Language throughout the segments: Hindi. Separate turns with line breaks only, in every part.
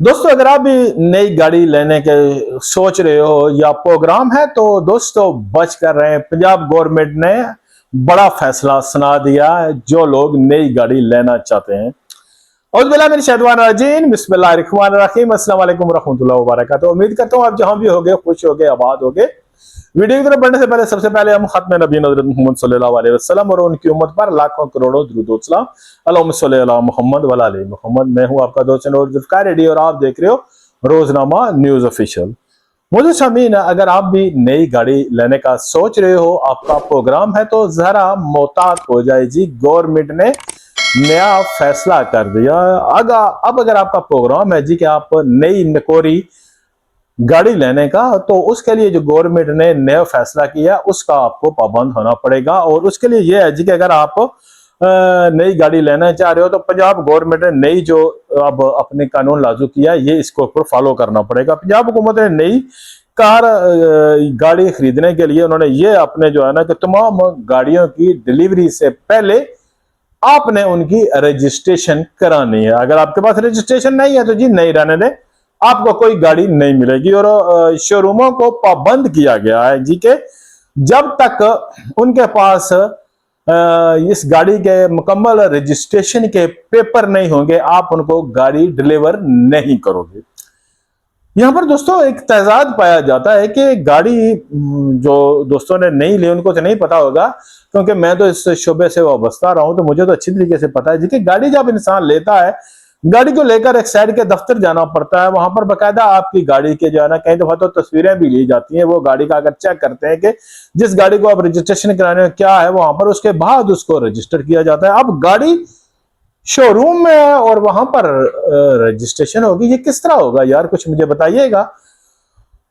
दोस्तों, अगर आप भी नई गाड़ी लेने के सोच रहे हो या प्रोग्राम है तो दोस्तों बच कर रहे हैं। पंजाब गवर्नमेंट ने बड़ा फैसला सुना दिया है जो लोग नई गाड़ी लेना चाहते हैं। बिस्मिल्लाहिर्रहमानिर्रहीम, अस्सलाम वालेकुम रहमतुल्लाहि व बरकातहू। उम्मीद करता हूँ आप जहां भी होगे खुश होगे आबाद होगे। वीडियो की तरफ बढ़ने से पहले सबसे पहले हम खत्म नबी हज़रत मोहम्मद सल्लल्लाहु अलैहि वसल्लम और उनकी उम्मत पर लाखों करोड़ों दुरूद व सलाम अल्लाहुम्मा सल्ली अला मुहम्मद व अला आलि मुहम्मद। मैं हूं आपका दोस्त और जुल्फ़िकार रेडी और आप देख रहे हो रोजनामा न्यूज ऑफिशियल। मुझे शामीन, अगर आप भी नई गाड़ी लेने का सोच रहे हो, आपका प्रोग्राम है तो जरा मोहतात हो जाए जी। गवर्नमेंट ने नया फैसला कर दिया। अब अगर आपका प्रोग्राम है जी कि आप नई नकोरी गाड़ी लेने का, तो उसके लिए जो गवर्नमेंट ने नया फैसला किया उसका आपको पाबंद होना पड़ेगा। और उसके लिए यह है जी कि अगर आप नई गाड़ी लेना चाह रहे हो तो पंजाब गवर्नमेंट ने नई जो अब अपने कानून लागू किया ये इसको ऊपर फॉलो करना पड़ेगा। पंजाब हुकूमत ने नई कार गाड़ी खरीदने के लिए उन्होंने ये अपने जो है ना कि तमाम गाड़ियों की डिलीवरी से पहले आपने उनकी रजिस्ट्रेशन करानी है। अगर आपके पास रजिस्ट्रेशन नहीं है तो जी नहीं रहने दें, आपको कोई गाड़ी नहीं मिलेगी। और शोरूमों को पाबंद किया गया है जी के जब तक उनके पास इस गाड़ी के मुकम्मल रजिस्ट्रेशन के पेपर नहीं होंगे आप उनको गाड़ी डिलीवर नहीं करोगे। यहां पर दोस्तों एक तजाद पाया जाता है कि गाड़ी जो दोस्तों ने नहीं ली उनको तो नहीं पता होगा, क्योंकि मैं तो इस शोबे से वाबस्ता रहा हूं तो मुझे तो अच्छी तरीके से पता है जी कि गाड़ी जब इंसान लेता है, गाड़ी को लेकर एक साइड के दफ्तर जाना पड़ता है। वहां पर बकायदा आपकी गाड़ी के जो है ना कई दफा तो तस्वीरें भी ली जाती हैं। वो गाड़ी का अगर चेक करते हैं कि जिस गाड़ी को आप रजिस्ट्रेशन कराने में क्या है वहां पर, उसके बाद उसको रजिस्टर किया जाता है। अब गाड़ी शोरूम में है और वहां पर रजिस्ट्रेशन होगी, ये किस तरह होगा यार, कुछ मुझे बताइएगा।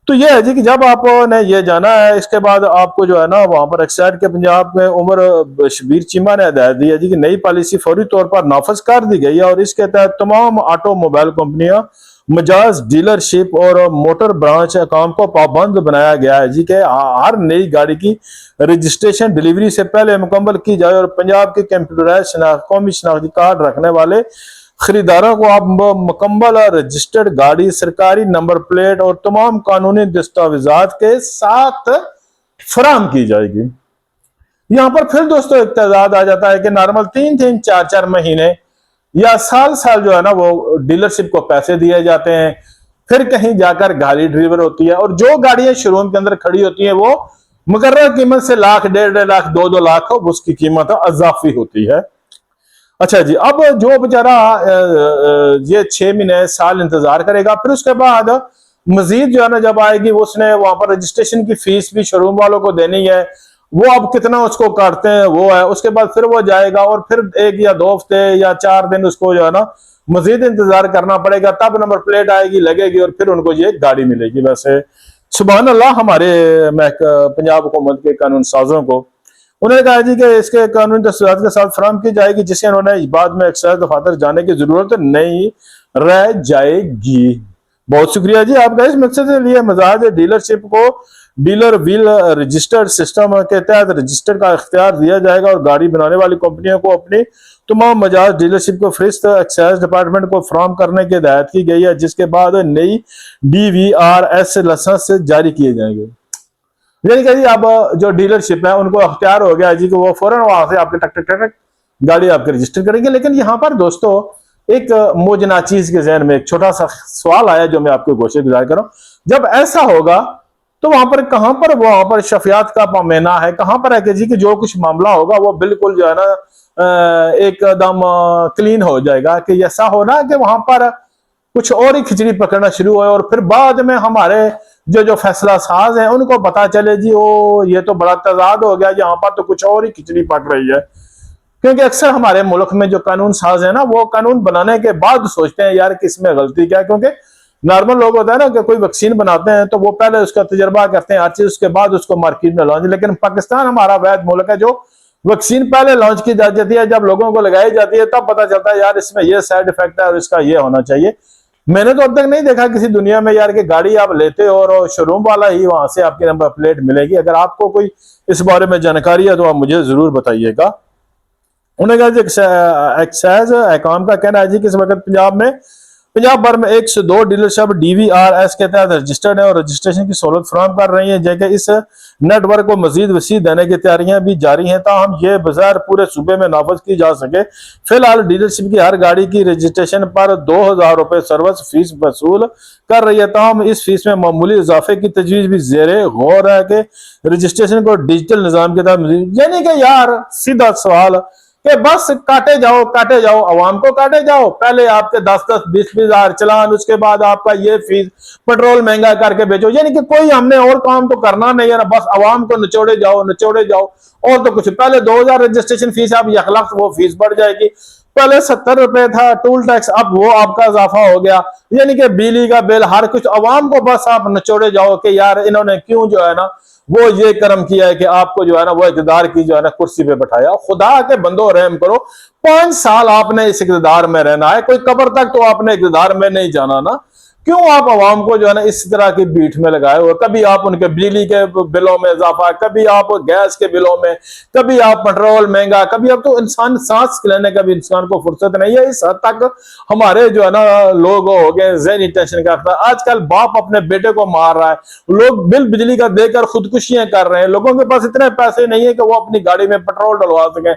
तो ये है जी कि जब आपने ये जाना है, इसके बाद आपको जो है ना वहां पर एक्साइड के पंजाब में उमर शबीर चीमा ने हदायत दी है जी कि नई पॉलिसी फौरी तौर पर नाफज कर दी गई है और इसके तहत तमाम ऑटोमोबाइल कंपनियां, मजाज डीलरशिप और मोटर ब्रांच काम को पाबंद बनाया गया है जी कि हर नई गाड़ी की रजिस्ट्रेशन डिलीवरी से पहले मुकम्मल की जाए और पंजाब के कंप्यूटराइज्ड कौमी शनाख्ती कार्ड रखने वाले खरीदारों को आप मुकम्मल रजिस्टर्ड गाड़ी, सरकारी नंबर प्लेट और तमाम कानूनी दस्तावेजात के साथ फराम की जाएगी। यहां पर फिर दोस्तों एक तजाद आ जाता है कि नॉर्मल 3-3, 4-4 महीने या साल साल जो है ना वो डीलरशिप को पैसे दिए जाते हैं, फिर कहीं जाकर गाड़ी डिलीवर होती है और जो गाड़ियां शोरूम के अंदर खड़ी होती है वो मुकर्रर कीमत से लाख, 1.5 लाख, 2-2 लाख उसकी कीमत अजाफी होती है। अच्छा जी, अब जो बेचारा ये 6 महीने साल इंतजार करेगा, फिर उसके बाद मजीद जो है ना जब आएगी उसने वहां पर रजिस्ट्रेशन की फीस भी शोरूम वालों को देनी है। वो अब कितना उसको काटते हैं वो है, उसके बाद फिर वो जाएगा और फिर 1 या 2 हफ्ते या 4 दिन उसको जो है ना मजीद इंतजार करना पड़ेगा, तब नंबर प्लेट आएगी, लगेगी और फिर उनको ये गाड़ी मिलेगी। वैसे सुभान अल्लाह, हमारे पंजाब हुकूमत के कानून साजों को, उन्होंने कहा जी कि इसके कानूनी दस्तावेज के साथ फराहम की जाएगी जिससे उन्होंने बाद में एक्साइज दफातर जाने की जरूरत नहीं रह जाएगी। बहुत शुक्रिया जी आपका। इस मकसद के लिए मजाज डीलरशिप को डीलर व्हील रजिस्टर्ड सिस्टम के तहत रजिस्टर का इख्तियार दिया जाएगा और गाड़ी बनाने वाली कंपनियों को अपनी तमाम मजाज डीलरशिप को फरिस्त एक्साइज डिपार्टमेंट को फराहम करने की हिदायत की गई है, जिसके बाद नई DVRS लाइसेंस जारी किए जाएंगे। यानी कि जी अब जो डीलरशिप है उनको अख्तियार हो गया जी कि वो फौरन वहां से आपके टक टक टक गाड़ी आपके रजिस्टर करेंगे। लेकिन यहाँ पर दोस्तों एक मोजना चीज के जहन में एक छोटा सा सवाल आया जो मैं आपको गोशे गुजार कर रहा हूं। जब ऐसा होगा तो वहां पर कहां पर वहां पर शफियात का पैमाना है, कहां पर है कि जी कि जो कुछ मामला होगा वो बिल्कुल जो है ना एकदम क्लीन हो जाएगा, कि ऐसा हो ना कि वहां पर कुछ और ही खिचड़ी पकड़ना शुरू हो और फिर बाद में हमारे जो फैसला साज है उनको पता चले जी ओ ये तो बड़ा तजाद हो गया, यहाँ पर तो कुछ और ही खिचड़ी पक रही है। क्योंकि अक्सर हमारे मुल्क में जो कानून साज है ना वो कानून बनाने के बाद सोचते हैं यार किसमें गलती क्या है। क्योंकि नॉर्मल लोग होता है ना कि कोई वैक्सीन बनाते हैं तो वो पहले उसका तजर्बा करते हैं हर चीज, उसके बाद उसको मार्केट में लॉन्च। लेकिन पाकिस्तान हमारा वैध मुल्क है जो वैक्सीन पहले लॉन्च की जाती है, जब लोगों को लगाई जाती है तब पता चलता है यार इसमें ये साइड इफेक्ट है और इसका ये होना चाहिए। मैंने तो अब तक नहीं देखा किसी दुनिया में यार कि गाड़ी आप लेते हो और शोरूम वाला ही वहां से आपकी नंबर प्लेट मिलेगी। अगर आपको कोई इस बारे में जानकारी है तो आप मुझे जरूर बताइएगा। उन्होंने कहा एक्साइज हकाम का कहना है जी कि इस वक्त पंजाब में पंजाब भर में 102 डीलरशिप DVRS के तहत रजिस्टर्ड है और रजिस्ट्रेशन की सहूलत फराहम कर रही है, जबकि इस नेटवर्क को मजीद वसी देने की तैयारियां भी जारी हैं, ताहम ये बाजार पूरे सूबे में नाफज की जा सके। फिलहाल डीलरशिप की हर गाड़ी की रजिस्ट्रेशन पर 2000 रुपए सर्विस फीस वसूल कर रही है, ताहम इस फीस में मामूली इजाफे की तजवीज भी जेरे गौर है कि रजिस्ट्रेशन को डिजिटल निजाम के तहत, यानी कि यार सीधा सवाल कि बस काटे जाओ अवाम को काटे जाओ। पहले आपके 10-10 20-20 हजार चलान, उसके बाद आपका ये फीस, पेट्रोल महंगा करके बेचो, यानी कि कोई हमने और काम तो करना नहीं है ना, बस अवाम को निचोड़े जाओ और तो कुछ। पहले 2000 रजिस्ट्रेशन फीस, अब 1 लाख वो फीस बढ़ जाएगी। पहले 70 रुपए था टूल टैक्स, अब वो आपका इजाफा हो गया, यानी कि बिजली का बिल हर कुछ। अवाम को बस आप निचोड़े जाओ कि यार इन्होंने क्यों जो है ना वो ये कर्म किया है कि आपको जो है ना वो इक़्तिदार की जो है ना कुर्सी पे बैठाया। खुदा के बंदो रहम करो, 5 साल आपने इस इक़्तिदार में रहना है, कोई कब्र तक तो आपने इक़्तिदार में नहीं जाना ना। क्यों आप अवाम को जो है ना इस तरह की बीट में लगाए हो? कभी आप उनके बिजली के बिलों में इजाफा, कभी आप गैस के बिलों में, कभी आप पेट्रोल महंगा, कभी अब तो इंसान सांस लेने का भी इंसान को फुर्सत नहीं है। इस हद तक हमारे जो है ना लोग हो गए ज़हनी टेंशन करता है। आजकल बाप अपने बेटे को मार रहा है, लोग बिल बिजली का देकर खुदकुशियां कर रहे हैं। लोगों के पास इतने पैसे नहीं है कि वो अपनी गाड़ी में पेट्रोल डलवा सकें,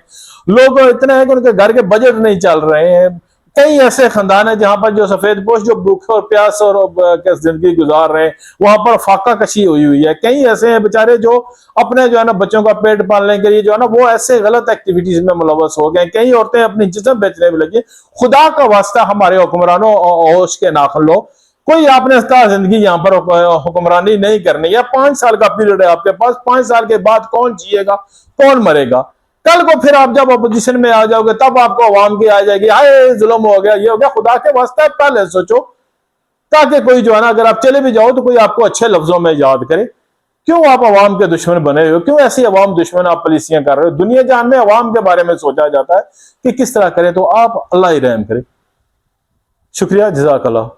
लोग इतने हैं कि उनके घर के बजट नहीं चल रहे हैं। कई ऐसे खानदान है जहां पर जो सफेद पोश जो भूखे और प्यास और जिंदगी गुजार रहे हैं, वहां पर फाका कशी हुई है। कई ऐसे हैं बेचारे जो अपने जो है ना बच्चों का पेट पालने के लिए जो है ना वो ऐसे गलत एक्टिविटीज में मुलव्वस हो गए। कई औरतें अपनी जिस्म बेचने में लगी। खुदा का वास्ता हमारे हुक्मरानों होश के नाखन लो, कोई आपने इसका जिंदगी यहाँ पर हुक्मरानी नहीं करनी है। 5 साल का पीरियड है आपके पास, 5 साल के बाद कौन जिएगा, कौन मरेगा? कल को फिर आप जब अपोजिशन में आ जाओगे तब आपको अवाम की आ जाएगी, हाय जुल्म हो गया, ये हो गया। खुदा के वास्ते पहले सोचो, ताकि कोई जो है ना अगर आप चले भी जाओ तो कोई आपको अच्छे लफ्जों में याद करे। क्यों आप अवाम के दुश्मन बने हो? क्यों ऐसी अवाम दुश्मन आप पॉलिसियां कर रहे हो? दुनिया जहां में अवाम के बारे में सोचा जाता है कि किस तरह करें, तो आप अल्लाह ही रहम करे। शुक्रिया, जज़ाकल्लाह।